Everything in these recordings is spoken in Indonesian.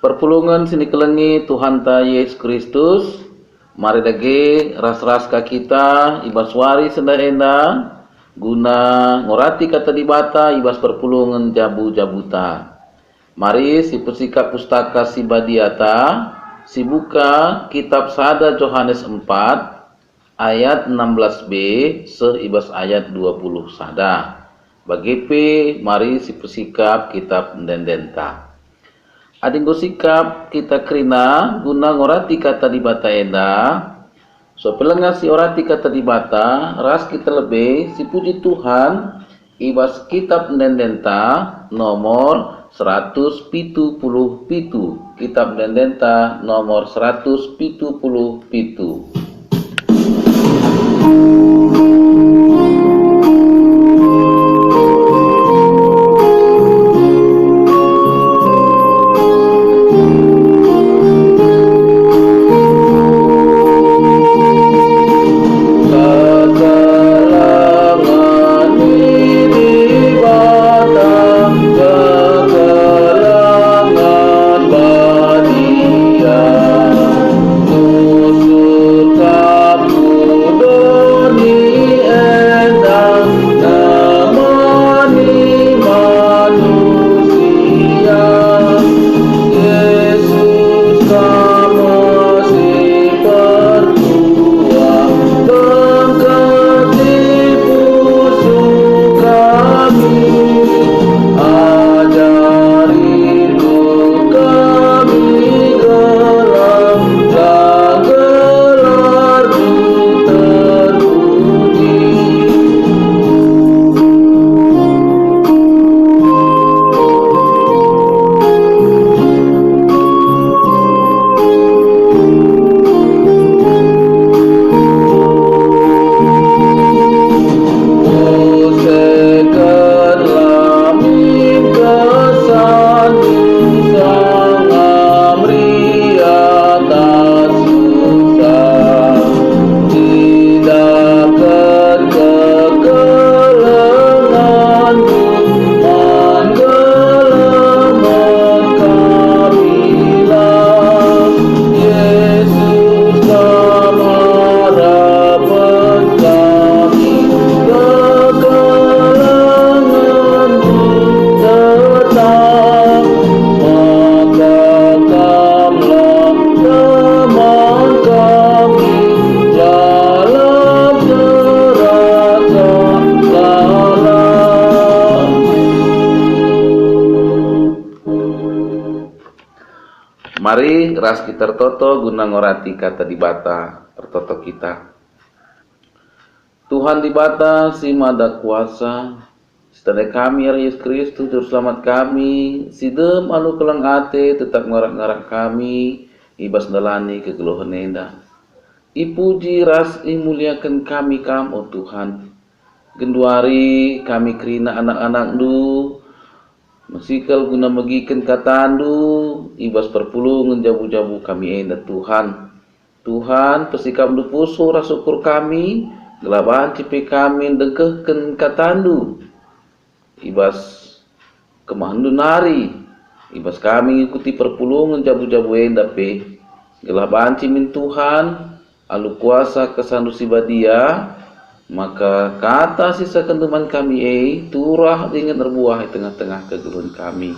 Perpulungan sini kelengi Tuhan ta Yesus Kristus. Mari dage ras-ras ka kita ibas wari senda enda guna ngorati kata dibata ibas perpulungan jabu-jabuta. Mari si pesika pustaka si badiata si buka kitab Sada Yohanes 4 ayat 16b se ibas ayat 20 sada. Bagi P mari si pesikap kitab ndendenta. Adinggo sikap kita kerina guna ngorati kata dibata enda. So pelengah si orati kata dibata ras kita lebih si puji Tuhan ibas kitab ndendenta nomor 177. Kitab ndendenta nomor 177. Mari ras kita tertoto guna ngorati kata dibata tertoto kita. Tuhan dibata si mada kuasa, setadai kami ya Yesus Kristus juru selamat kami, si dem anu kelang ate tetap ngarak-ngarak kami, ibas dalani kegeluhan enda. Ipuji ras imuliakan kami kam oh Tuhan. Genduari kami kerina anak-anak du, mesikal guna megiken katandu ibas perpulungan jabu-jabu kami enda Tuhan. Tuhan pesikap du puso rasukur kami gelaban cipe kami dengkehken katandu ibas kemahandu nari ibas kami ikuti perpulungan jabu-jabu enda pe gelaban cimin Tuhan alu kuasa kesandu sibadia. Maka kata sisa kentuman kami turah dengan terbuah di tengah-tengah kegeluhan kami.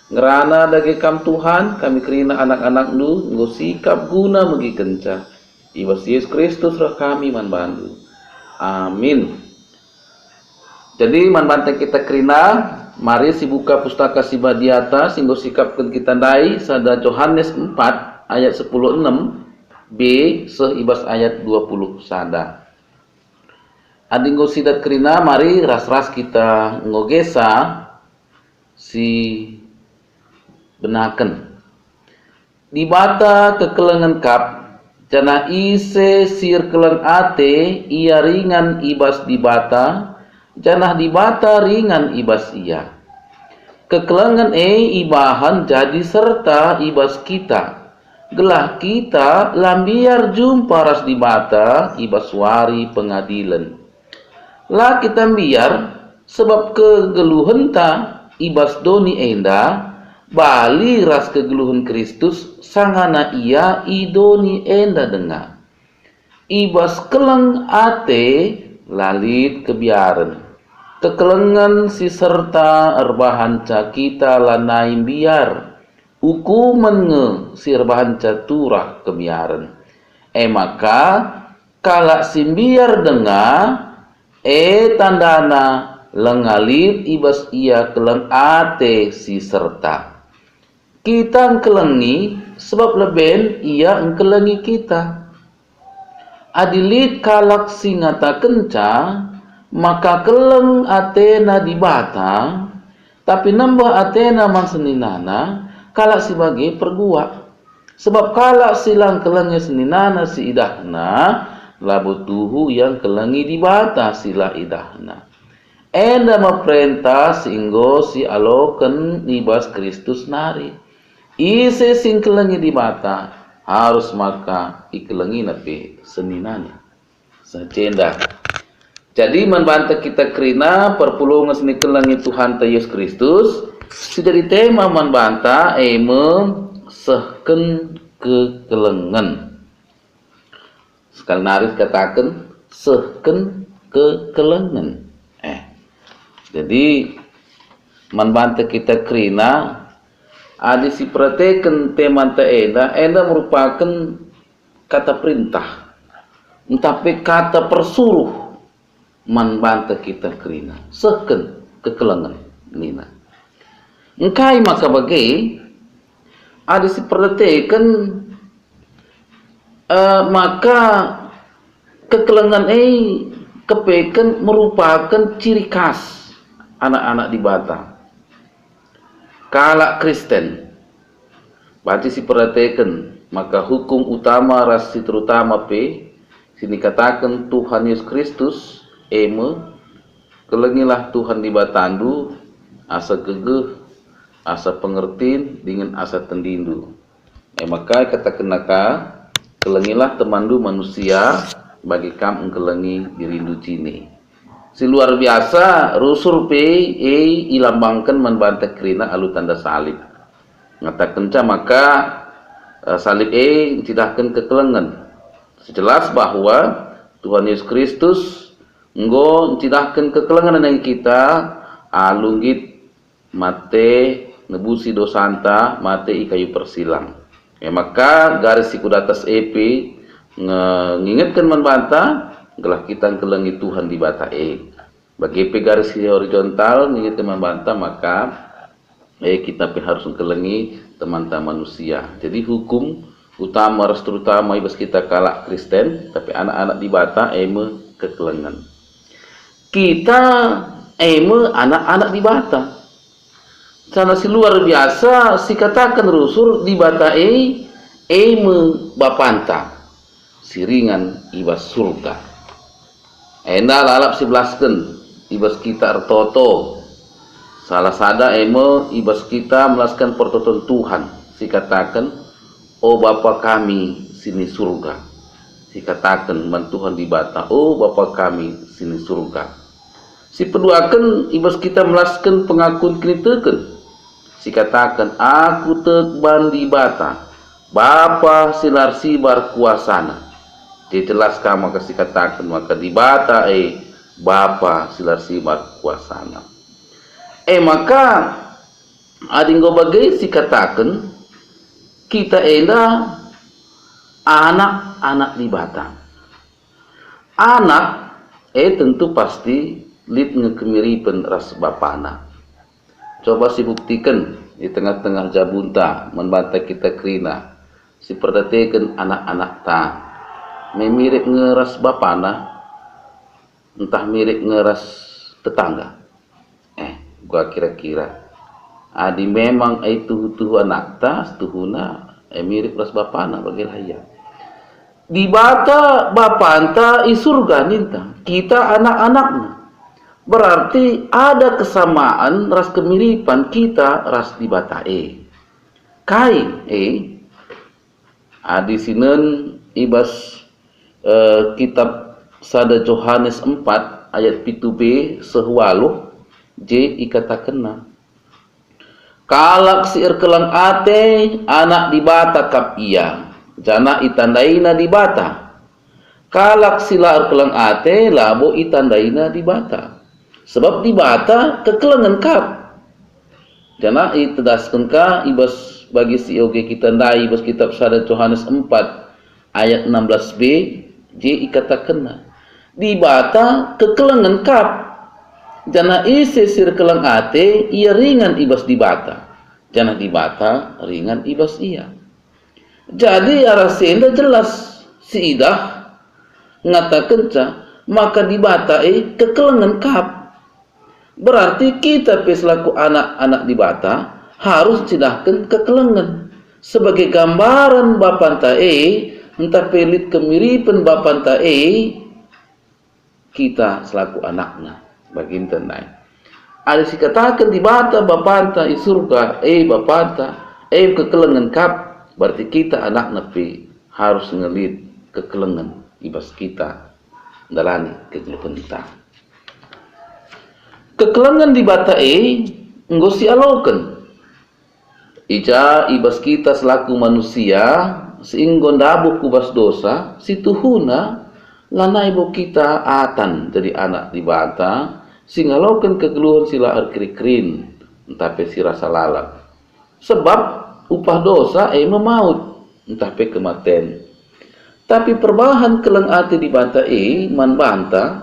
Ngerana dage kam Tuhan kami kerina anak-anak nu nggo sikap guna megi kenca. Ibas Yesus Kristus roh kami man bandu. Amin. Jadi man bante kita kerina mari si buka pustaka si badiata singgo sikapkeun kita dai sada Yohanes 4 ayat 16 B se ibas ayat 20 sada. Adinggo sidat kerina mari ras-ras kita ngogesa si benaken. Dibata kekelengan kap jana ise sir keleng ate ia ringan ibas dibata janah dibata ringan ibas ia. Kekelengan ibahan jadi serta ibas kita. Gelah kita lambiar jumpa ras dibata ibas wari pengadilan. Lah kita biar sebab kegeluhenta ibas doni enda bali ras kegeluhun Kristus sangana ia idoni enda dengar. Ibas keleng ate lalit kebiaran. Kekelengan si serta erbahanca kita lanai biar. Hukuman nge si erbahanca turah kebiaran. Maka kalak si biar dengar tandana lengalit ibas ia keleng ate si serta. Kita engkelengi sebab leben ia engkelengi kita. Adilit kalak si ngata kenca maka keleng atena di bata tapi nambah atena manseninana kalak si bagi pergua. Sebab kalak silang kelengnya seninana si idahna labu tuhu yang kelengi di bata sila idahna. Enda meperintah singgo si aloken ibas Kristus nari. Ise sing kelengi di bata harus maka ikelengi napi seninana. Sacenda. Jadi membantah kita kerina perpulungan seni kelengi Tuhan ta Yesus Kristus. Sudah di tema membantah sehken kekelengan. Sekali naris katakan sehken kekelengan. Jadi membantah kita kerina adi si perhatikan tema ta enda merupakan kata perintah. Tapi kata persuruh membantah kita kerina sehken kekelengan nina. Engkai maka bagi ada si perhatikan maka kekelengan kepekan merupakan ciri khas anak-anak di bata. Kalak Kristen berarti si perhatikan maka hukum utama rasi terutama sini katakan Tuhan Yesus Kristus kelengilah Tuhan di batandu asa gegeh asa pengertiin dengan asa tendindu. Maka kata kenaka kelengilah temandu manusia bagi kam engkelengi dirindu cini. Si luar biasa rusur ilambangkan membantah kerina alu tanda salib. Ngatakan maka salib tidakkan kekelengan. Sejelas bahwa Tuhan Yesus Kristus nggo tidakkan kekelengan yang kita alunggit mate nebusi dosanta mate kayu persilang. Maka garis siku atas ngingetkan membantah gelah kita kelengi Tuhan di bata bagi garis horizontal ngingetkan membantah maka kita harus kelengi teman-teman manusia. Jadi hukum utama terutama ibas kita kalak Kristen tapi anak-anak di bata kekelengan. Kita anak-anak di bata. Sana si luar biasa si katakan rusur di bata bapanta siringan ibas surga. Enda lalap si belasken ibas kita ertoto. Salah sada ibas kita melaskan pertoton Tuhan. Si katakan oh Bapa kami sini surga. Si katakan man Tuhan di bata oh Bapa kami sini surga. Si peduakan ibas kita melaskan pengakuan kritekan. Si katakan aku tekban di bata Bapa silar sibar kuasana. Dijelaskan maka si katakan maka di bata Bapa silar sibar kuasana. Maka adinggo bagai si katakan kita anak-anak di bata. Anak tentu pasti lid ngekemiripan ras bapana. Coba si buktikan di tengah-tengah jabunta membantah kita kerina. Si perhatikan anak-anak ta memirip ngeras bapana entah mirip ngeras tetangga. Gua kira-kira adi memang tuhu anak ta tuhuna mirip ras bapana bagi raya. Di bata bapanta surga ninta kita anak-anaknya. Berarti ada kesamaan ras kemiripan kita ras di bata kai adi sinen ibas kitab sada Yohanes 4 ayat 7b sehualuh j ikatakenna Kalak si kelang ate anak di bata kap iya. Jana itandaina di bata. Kalak sila kelang ate labo itandaina di bata. Sebab di bata kekelengan kap. Jana itedaskan ka ibas bagi si oge kita ndai ibas kitab Sada Yohanes 4 ayat 16b j ikatakenna. Di bata kekelengan kap. Jana isi sir kelang ate ia ringan ibas di bata. Jana di bata ringan ibas ia. Jadi arasenda jelas si idah ngatakan ca maka di bata kekelengan kap. Berarti kita selaku anak-anak di bata harus cidahkan kekelengan sebagai gambaran bapanta entah pelit kemiripan bapanta kita selaku anaknya. Bagin tenai. Ada si katakan di bata bapanta i surga, bapanta, kekelengan kap, berarti kita anak napi harus ngelit kekelengan ibas kita dalani kegeluhenta. Kekelengan di bata enggo si aloken. Ija ibas kita selaku manusia seinggo ndabu kubas dosa, si tuhuna lanai bo kita atan jadi anak di bata singalokan kegeluhan sila arkikrin entah pe si rasa lalap sebab upah dosa memaut entah pe kematian. Tapi perbahan keleng ati di bata man banta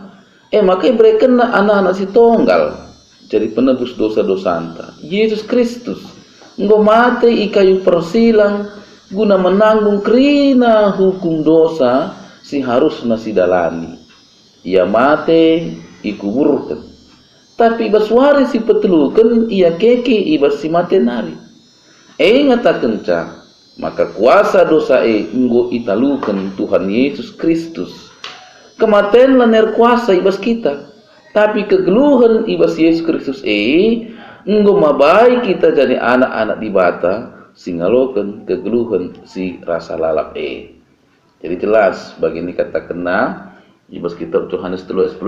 maka mereka kena anak-anak si tonggal jadi penebus dosa-dosa anta Yesus Kristus nggo mate i kayu persilang guna menanggung kerina hukum dosa si harus nasi dalani. Ia mate ikuburkan. Tapi baswari si petelukan ia keke ibas si mate nari. Ngatakan ca maka kuasa dosa enggo italukan Tuhan Yesus Kristus. Kematian laner kuasa ibas kita. Tapi kegeluhan ibas Yesus Kristus enggo mabai kita jadi anak-anak di bata singalokan kegeluhan si rasa lalap Jadi jelas bagi ini kata kena ibas kitab Yohanes 3:16.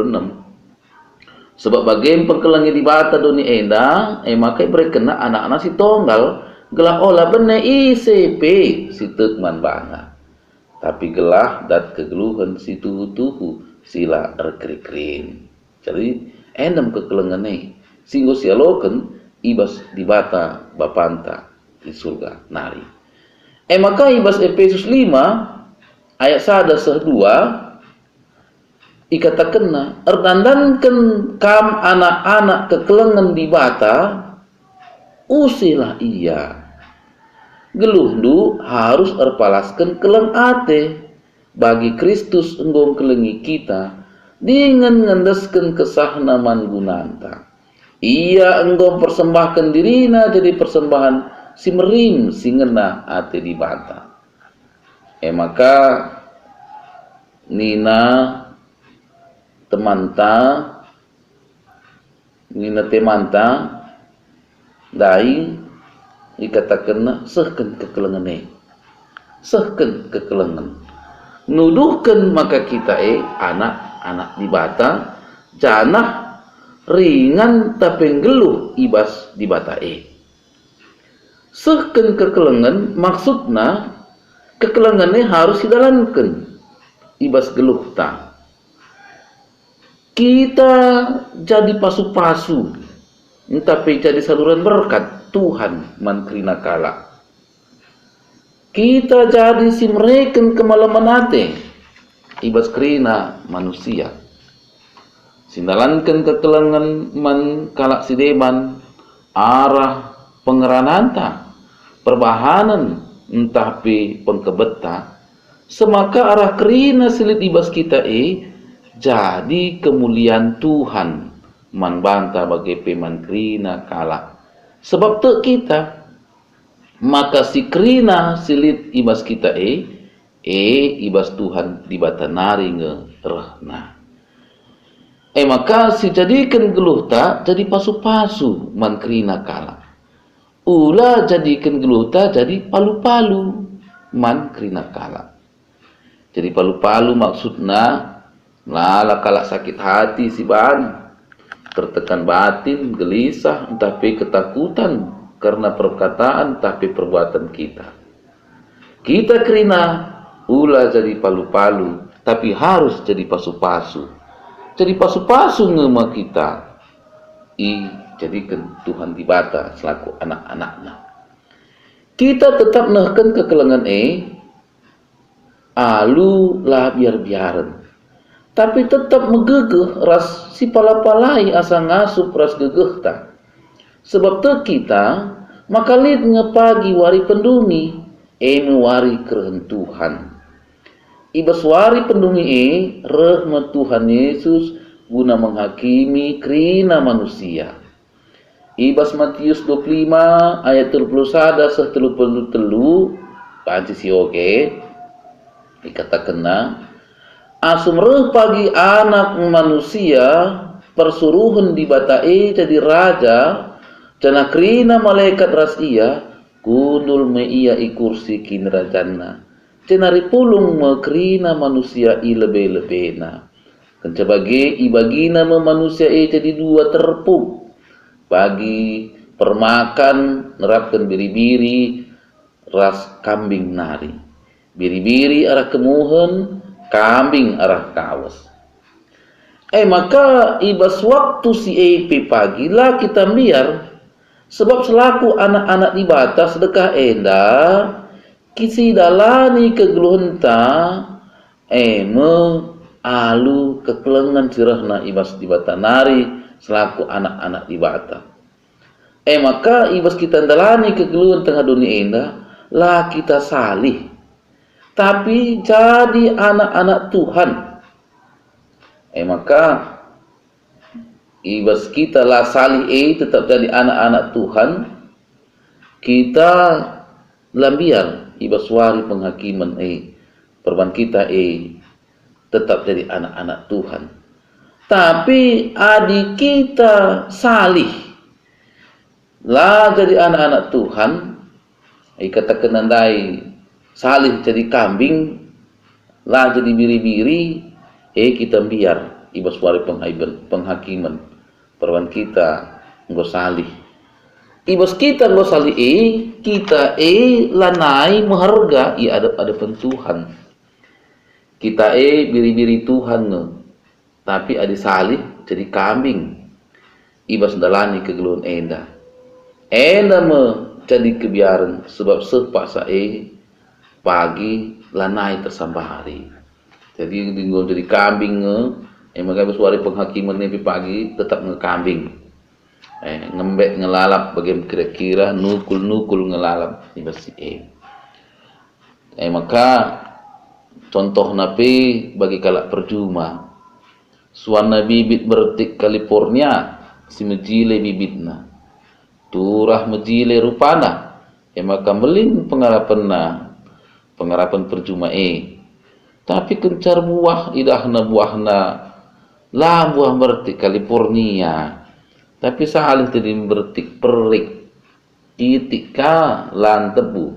Sebab bagian perkelangi di bata doni enda maka berkena anak-anak si tonggal gelah olah bene ICP si tekman banga. Tapi gelah dat kegeluhan si tuhu-tuhu sila erkrik-krin. Jadi endam kekelengan singgo sialoken ibas di bata bapanta di surga nari. Maka ibas Efesus 5 ayat 1-2 ikatakenna erdandankan kam anak-anak kekelengan di bata usilah iya geluhdu harus erpalaskan keleng ate bagi Kristus enggong kelengi kita dengan ngendeskan kesahna mangunanta ia enggong persembahkan dirina jadi persembahan si merim singena ate di bata maka nina temanta dai ikatakan sehken kekelengan sehken kekelengan nuduhkan maka kita anak-anak di bata janah ringan tapi geluh ibas di bata sehken kekelengan maksudna kekelengannya harus didalankan ibas geluh ta kita jadi pasu-pasu tapi jadi saluran berkat Tuhan mankrina kala kita jadi si mereken kemalaman ate ibas krina manusia sindalankan kekelengan man kalak si deban arah pengerananta perbahanan entah pi pengkebeta semaka arah kerina silit ibas kita jadi kemuliaan Tuhan man banta bagi peman krina kala sebab tu kita maka si krina silit ibas kita ibas Tuhan di batanari ngerahna maka si jadikan geluh tak jadi pasu-pasu man krina kala ulah jadikan geluh tak jadi palu-palu man krina kala jadi palu-palu maksudna lala kala sakit hati si ban tertekan batin gelisah tapi ketakutan karena perkataan tapi perbuatan kita. Kita kerina ulah jadi palu-palu, tapi harus jadi pasu-pasu. Jadi pasu-pasu ngema kita. Jadikan Tuhan dibata selaku anak-anaknya. Kita tetap nehken kekelengan alu lah biar-biaran. Tapi tetap megegeh ras si palapalai asa ngasup ras gegeh ta. Sebab te kita makalit ngepagi wari pendungi wari kerhen Tuhan. Ibas wari pendungi rahmat Tuhan Yesus guna menghakimi krina manusia. Ibas Matius 25 ayat 31 seh 33 panci si oke dikatakan asum reh pagi anak manusia persuruhan di batae jadi raja cana krina malaikat ras ia kundul me ia ikursi kin rajana cenari pulung me krina manusia i lebe-lebena kencabage ibagina me manusia jadi dua terpuk bagi permakan nerapkan biri-biri ras kambing nari biri-biri arah kemuhen kambing arah kawas. Maka ibas waktu si pagi lah kita biar sebab selaku anak-anak di batas sedekah kisi dalani kegeluhenta alu kekelengan sirahna ibas di batanari selaku anak-anak di bata. Maka ibas kita dalani kegeluhan tengah dunia indah lah kita salih tapi jadi anak-anak Tuhan. Maka ibas kita lah salih tetap jadi anak-anak Tuhan. Kita lambiar ibas wari penghakiman perban kita tetap jadi anak-anak Tuhan. Tapi adik kita salih lah jadi anak-anak Tuhan. Katakan nandai salih jadi kambing lah jadi biri-biri kita biar ibas wari penghakiman perwan kita nggo salih ibas kita nggo salih kita lanai mengharga ada Tuhan kita biri-biri Tuhan tapi ada salih jadi kambing ibas dalani kegeluhan enda me jadi kebiaran sebab sepaksa pagi lanai tersambahari. Jadi tinggal jadi kambing maka suara penghakiman ini pagi tetap ngekambing. Ngembek ngelalap bagaimana kira-kira nukul ngelalap ibas maka contoh napi bagi kalak percuma. Suana bibit bertik California si mejile bibitna. Turah mejile rupana. Maka melin pengharapan percuma tapi kencar buah idahna buahna lah buah bertik California tapi sahalih tadi bertik perik itika lan tebu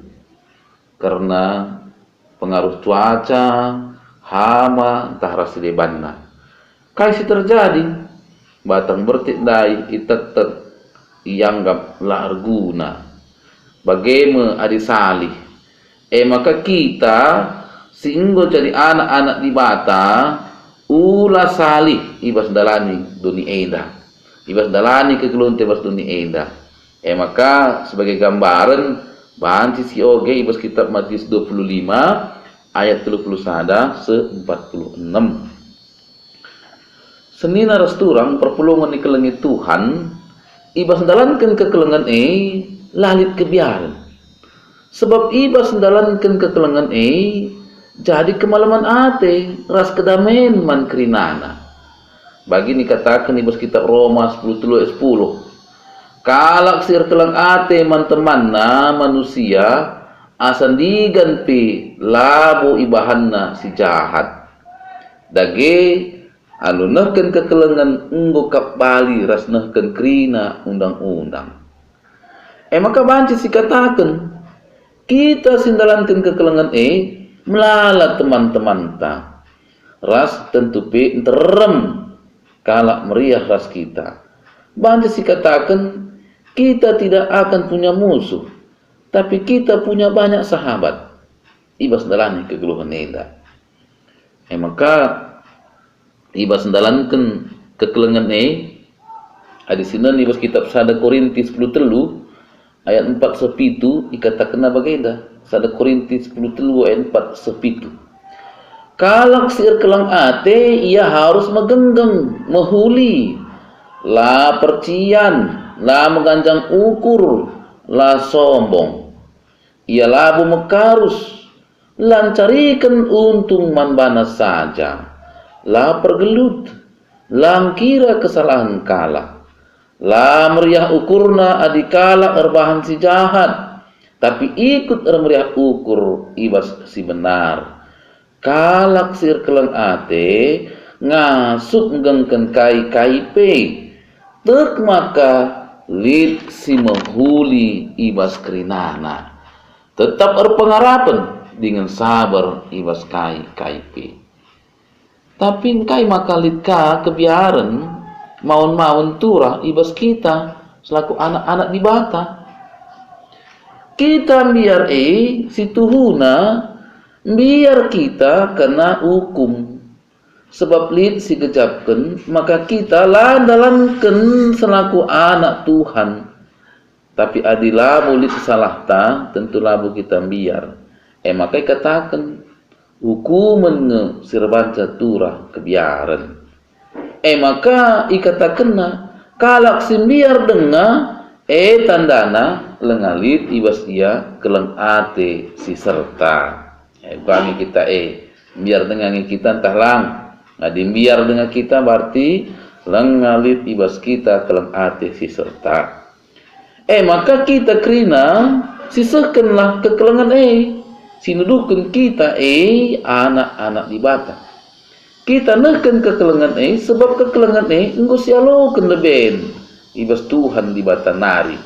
karena pengaruh cuaca hama entah rasi debanna kaisi terjadi batang bertik dai itetet ianggap lah arguna bagaimana adi salih maka kita singgo jadi anak-anak di bata ulah salih ibas dalani dunia enda ibas dalani kegeluhan tebas dunia enda maka sebagai gambaran banci si oge ibas kitab Matius 25 ayat 31 se-46 senina resturang perpulungan di kelengit Tuhan ibas dalankan kekelengan lalit kebiaran sebab ibas dalankan kekelengan jadi kemalaman ate ras kedamen man krinana bagi dikatakan ibas kitab Roma 10 kalak sir kelang ate man temanna manusia asan diganti labu ibahanna si jahat dage anu nehken kekelengan enggo kapali ras nehken krina undang-undang maka banci si katakan kita sindalankan kekelengan melala teman-teman ta ras tentu terem kalak meriah ras kita banci si katakan kita tidak akan punya musuh, tapi kita punya banyak sahabat. Ibas dalani kegeluhan eda. Maka ibas dalankan kekelengan adi sinan ibas kitab 1 Korintus 10 ayat 4 sepitu ikatakan bagaida 1 Korintus 10 ayat 4 sepitu. Kalak sir kelang ate ia harus megenggam, mehuli, la percian, la mengganjang ukur, la sombong. Ia labu mekarus, lancarikan untung manbana saja, la pergelut, langkira kesalahan kala, la meriah ukurna adikala erbahan si jahat, tapi ikut meriah ukur ibas si benar. Kalak sir kelang ate ngasup gengken kai pe, tek maka lid si menghuli ibas kerinana, tetap berpengarapan dengan sabar ibas kai pe. Tapi kai maka lid ka kebiaran maun turah ibas kita selaku anak-anak di bata. Kita biar si tuhuna biar kita kena hukum. Sebab lid si gejapkan maka kita dalamkan selaku anak Tuhan. Tapi adilah lid salah ta tentu labu kita biar. Maka katakan hukuman nge sirbanca turah kebiaran. Maka ikatakan kalak simbiar denga tandana lengalit ibas ia keleng ate si serta. Kami kita biar dengan kita entah lang. Ngadi biar dengan kita berarti lengalit ibas kita keleng ate si serta. Maka kita kerina sisakanlah kekelengan sinuduhkan kita anak-anak di bata. Kita neken kekelengan sebab kekelengan engko sialoken leben ibas Tuhan di bata nari.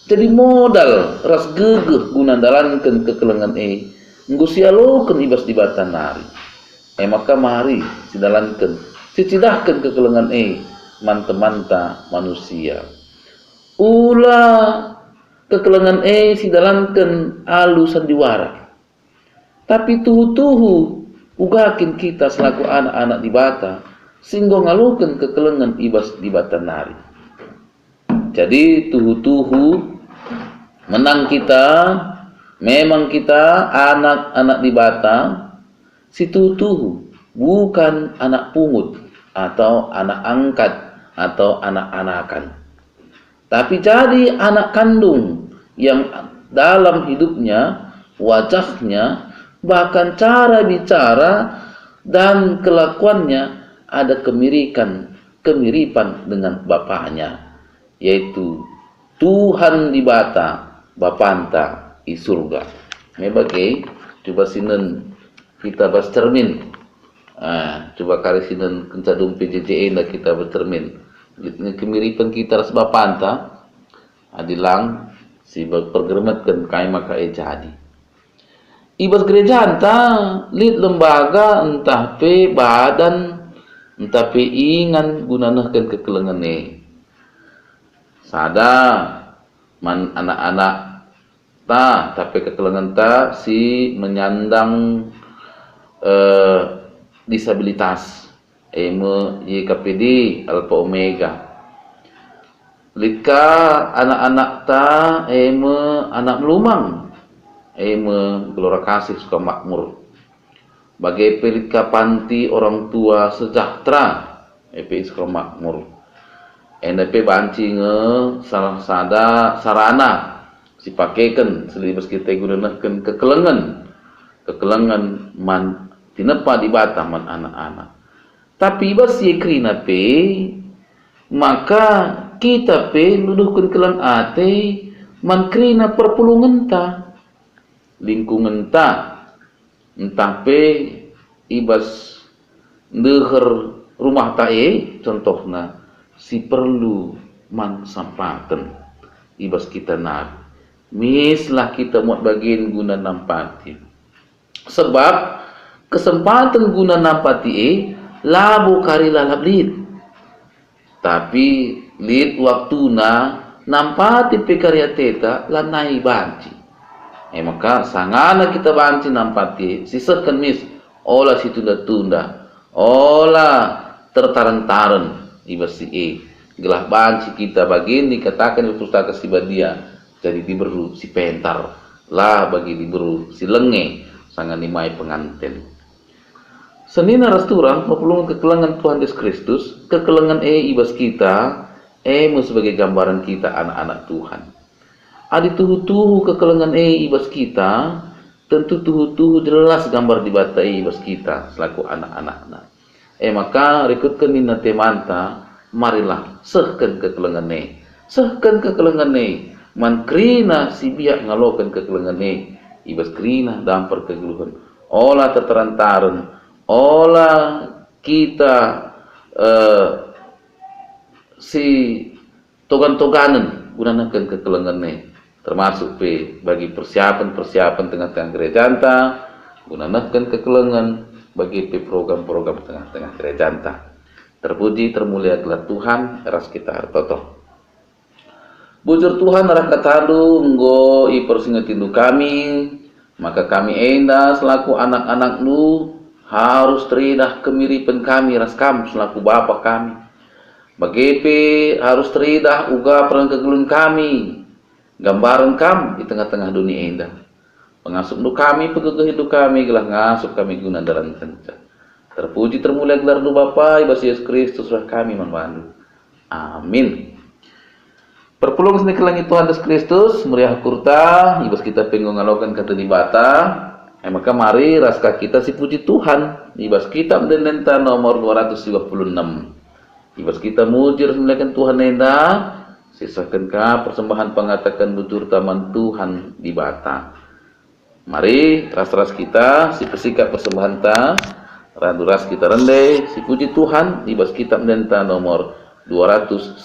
Jadi modal ras gegeh guna dalankan kekelengan engko sialoken ibas di bata nari. Maka mari sidalankan sicidahkan kekelengan manta-manta manusia. Ulah kekelengan sidalankan alu sandiwara. Tapi tuhu-tuhu ugakin kita selaku anak-anak di bata singgo ngalukan kekelengan ibas di bata nari. Jadi tuhu-tuhu menang kita, memang kita anak-anak di bata, si tuhu-tuhu bukan anak pungut atau anak angkat atau anak-anakan. Tapi jadi anak kandung yang dalam hidupnya, wajahnya, bahkan cara bicara dan kelakuannya ada kemiripan dengan bapaknya, yaitu Tuhan di bata, bapanta di surga. Mebagai coba sinen kita bercermin. Coba kali sinen kencadum PJJ dah kita bercermin. Kemiripan kita ras bapanta adilang si pergeremetkan kai maka jadi. Ibas gereja entah lid lembaga entah pe badan entah pe ingan gunanakan kekelengan sada man anak-anak ta tapi kekelengan ta si menyandang disabilitas YKPD alfa omega. Lika anak-anak ta anak melumang gelora kasih suka makmur. Bagai pelika panti orang tua sejahtera suka makmur. NDP banci salah sada sarana sipakekan selibas kita gunakan kekelengan man tinepa di bata man anak-anak. Tapi bas ye krina maka kita nuduhkan kelang ate man krina perpulungan ta lingkungan ta entah ibas deher rumah ta contohna si perlu man sampaten ibas kita nabi mislah kita muat bagian guna nampati sebab kesempatan guna nampati labu kari lalap lid tapi lid waktuna nampati pekarya teta lanai banci. Maka sangana kita banci nampati sisakan mis olah si tunda-tunda, olah tertaran-taran ibasi gelah banci kita bagini katakan di pustaka si badia jadi diberu si pentar lah bagi diberu si lenge sangan nimai penganten. Senina rasturang mapulungan kekelangan Tuhan Yesus Kristus, kekelangan ibas kita sebagai gambaran kita anak-anak Tuhan. Adi tuhu-tuhu kekelangan ibas kita, tentu tuhu-tuhu jelas gambar di bata ibas kita selaku anak-anak. Maka rekutkan nina temanta, marilah sehkan kekelangan sehkan kekelangan man krina si biak ngalokan kekelangan ibas krina dampar kegeluhan. Olah tertaran-taran, olah kita si togan-toganan gunakan kekelangan termasuk bagi persiapan tengah-tengah gereja anta gunakan kekelangan bagi program-program tengah-tengah gereja anta. Terpuji termulia gelar Tuhan eras kita hartoto. Bujur Tuhan arah katalu nggo ipersingetindu kami, maka kami enda selaku anak-anak nu harus teridah kemiripan kami ras kam selaku bapa kami. Bagepe harus teridah uga peran kegelun kami, gambaran kam di tengah-tengah dunia indah. Pengasup nu kami, pegegeh hidup kami, gelah ngasup kami guna dalam kenca. Terpuji termulia gelar nu Bapa, ibas Yesus Kristus rah kami manwandu. Amin. Perpulung seni kelangi Tuhan Yesus Kristus, meriah kurta, ibas kita pengung ngalokan kata di bata. Maka mari raska kita si puji Tuhan, ibas kita mendenta nomor 256. Ibas kita mujir semulakan Tuhan nenda, sisakan ka persembahan pengatakan bujur taman Tuhan di bata. Mari ras-ras kita si pesikap persembahan ta, randu ras kita rendai si puji Tuhan ibas kita mendenta nomor 256.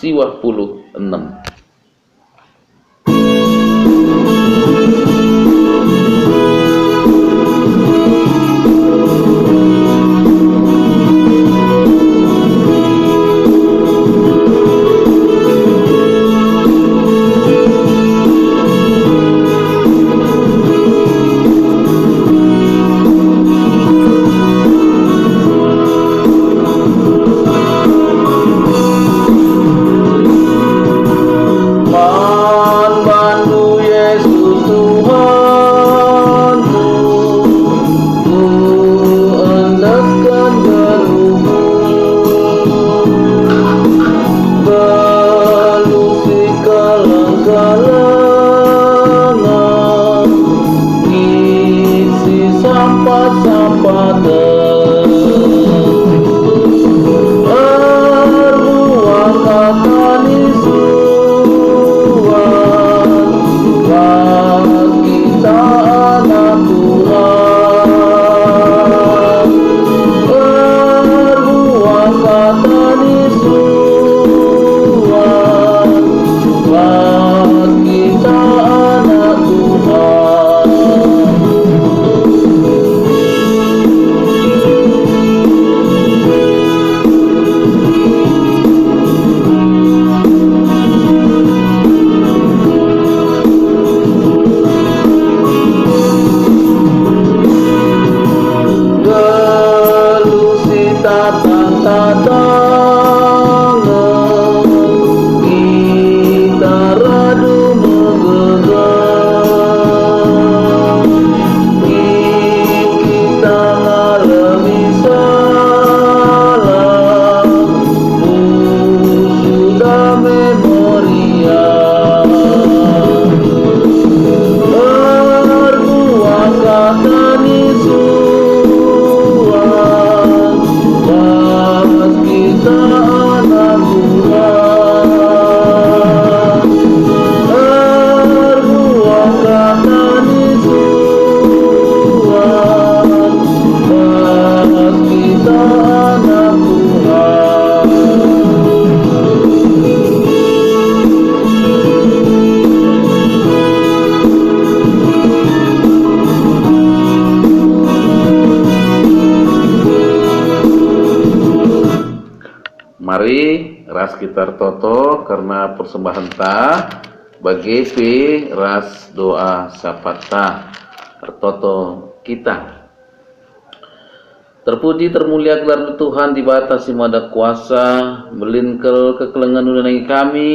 ras kita toto karena persembahan ta bagi ras doa sapata toto kita. Terpuji termulia gelar Tuhan dibatasi mada kuasa melinkel kekelengan nunangi kami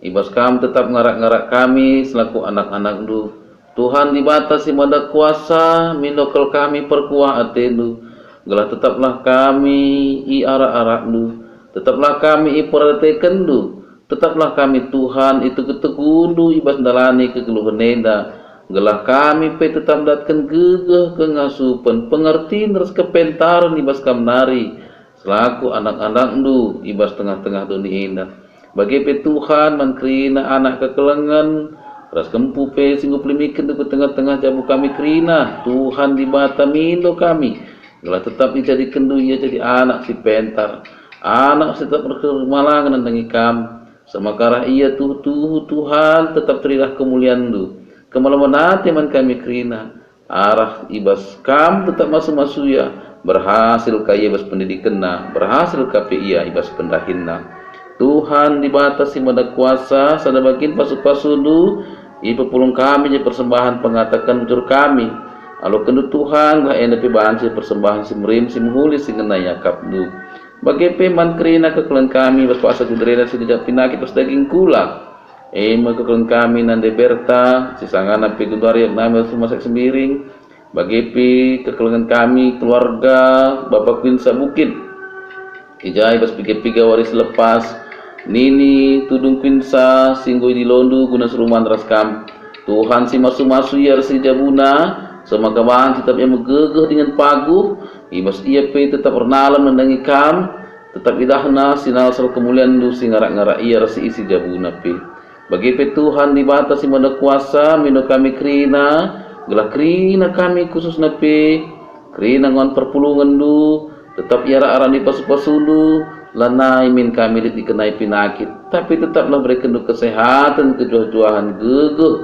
ibas kam tetap ngarak-ngarak kami selaku anak-anak du Tuhan dibatasi mada kuasa minokel kami perkuah atendu gelah tetaplah kami i arak-arak du tetaplah kami i perhatikan du tetaplah kami Tuhan itu ketegundu ibas dalani kegeluhan nenda gelah kami pe tetap datkan gegeh kengasupan pengertian res kepentaran ibas kam nari selaku anak-anak du ibas tengah-tengah dunia indah bagi pe Tuhan mengkerina anak kekelengan ras kempu pe singgup limikan du tengah-tengah jabu kami kerina Tuhan di bata mindo kami gelah tetap dijadikan du ia jadi anak si pentar anak tetap berkemalangan nandangi kam semakara ia Tuhan tetap terilah kemuliaan du kemalaman hati man kami kerina arah ibas kam tetap masuk-masuk ya berhasil kaya ibas pendidikan na berhasil kape ia ibas pendahinna Tuhan dibatasi mada kuasa sada bagian pasuk-pasudu ibu pulung kami je persembahan pengatakan ucur kami alo kendu Tuhan gak enak bahan si persembahan si merim si menghuli si ngenaya kapdu bagi peman kerina kekelen kami bas puasa kudrena si dijak pinakit pas daging kula kekelen kami nande berta sisangana pi gudari nami sumasak sembiring bagi pi kekelengan kami keluarga Bapak Pinsa Bukit ijai bas piga waris lepas nini tudung Pinsa singgoi di londu guna seruman raskam Tuhan si masu-masu ya si jabuna semaka bang tetap yang megegeh dengan paguh ibas ia pi tetap bernalam mendangi kam tetap idahna sinal sal kemuliaan du singarak-ngarak ia rasi isi jabuna pi bagi pe Tuhan dibatasi mada kuasa mino kami kerina gelah kerina kami khusus nape kerina ngon perpulungan du tetap iara aran di pasu-pasudu lanai min kami dikenai penyakit tapi tetaplah berikan du kesehatan kejuah-juahan gegeh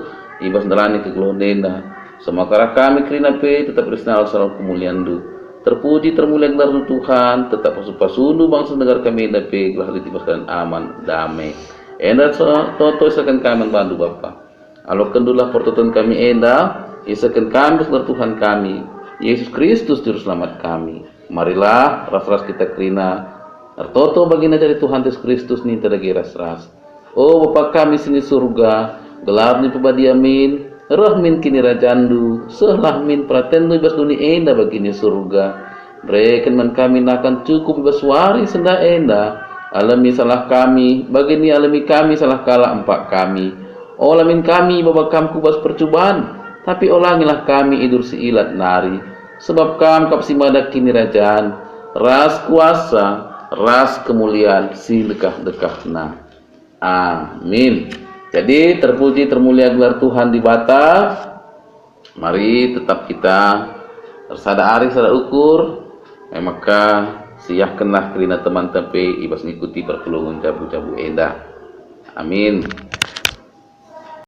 ibas dalani kegelonena semakara kami kerina pe tetap risnal sal kemuliaan du terpuji termulia gelar Tuhan tetap pasu-pasudu bangsa negara kami nape gelah ditibaskan aman damai enda toto isakan kami bantu Bapa. Alo kendulah pertoton kami enda isakan kami kepada Tuhan kami Yesus Kristus juru selamat kami. Marilah ras-ras kita kerina toto baginda dari Tuhan Yesus Kristus ni tadagi ras-ras. Oh Bapa kami sini surga gelap ni pebadi amin rahmin kini rajandu sehlah min pratendu ibas dunia enda bagini surga breken man kami nakan cukup ibas wari senda enda alami salah kami bagini alami kami salah kala empat kami olamin kami babak kam kubas percobaan tapi olangilah kami idur si ilat nari sebab kam kapsi madak kini rajaan ras kuasa ras kemuliaan si dekah-dekahna amin. Jadi terpuji termulia gelar Tuhan di bata mari tetap kita sada ari sada ukur maka siyahkanlah kerina teman tepe ibas ngikuti perkelungan jabu-jabu enda amin.